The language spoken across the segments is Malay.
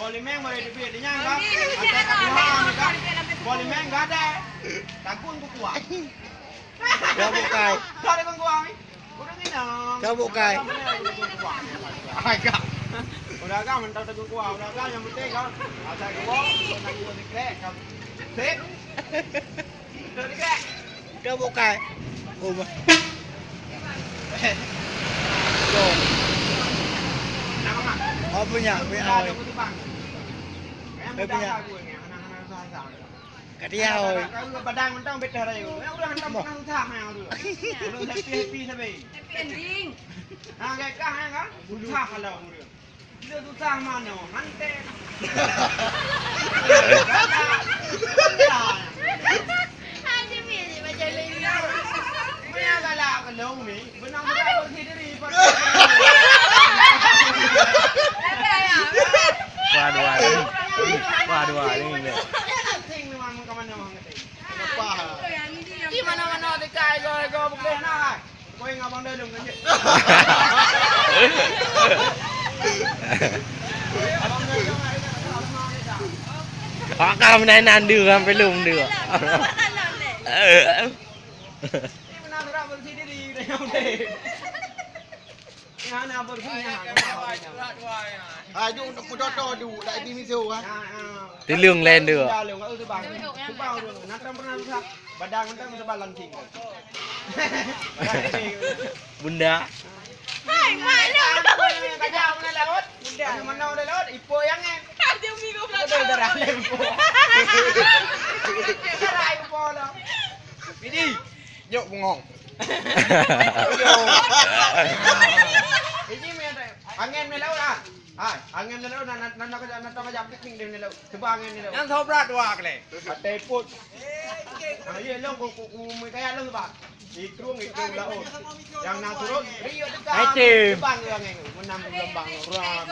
Polimen boleh dipilih dia kan. Ada kebuhan kan. Polimen enggak ada. Takun ku kuat. Cabut kai. Kau ada kuat ni. Udah ni nak. Cabut kai. Agak. Udah agak mental teguh kuat. Udah agak yang penting kau. Asal kau nak buat dikrek kau. Sip. Dah dikrek. Cabut kai. Oh mah. Oh punya oi. Kat dia oi. Badang mentang better aja. Udah hentam tengah susah hang dulu. Udah happy sampai. Happy ending. Hang kayak kah hang kan? Susah kalau dia. Dia susah mana? Hante. Ada milih macam lain. Punya galak kalau ni, benang-benang bersih diri. Waduh ini. Di mana-mana dekat kau boleh nak. Kau yang abang dah dong je. Abang dah dong Họ cầm này nàn đưa sampai lum đưa. Di mana-mana bersih diri dah boleh. Yang nak bersih yang. Ayo nak kudodo du, dah di miso kan. Thì lương lên được. Badang mentang sebab lancing. Bunda. Hai, mana? Kacau mana laut? Bunda mana ada laut? Ipo yang ni. Ada minggu Betul darah lempo. Darah ipo lah. Ini, yuk bengong. Ini angin ni laut ah. Ah, angin ni laut nak kajak piknik di laut. Sebab angin ni laut. Yang sobrat dua kali. Ada put. Ah, ye long ku kaya long sebab. Ikrung laut. Yang nak turun riuk dekat. Bang angin menam lembang ram.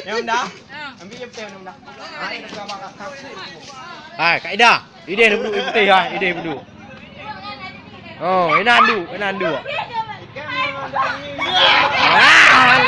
Yang dah. Ambil je betul dah. Ah, ini dekat bakar kapsul. Hai, Kak Ida. Ide dia duduk putih hai, ide duduk. Oh, ini andu. Ah,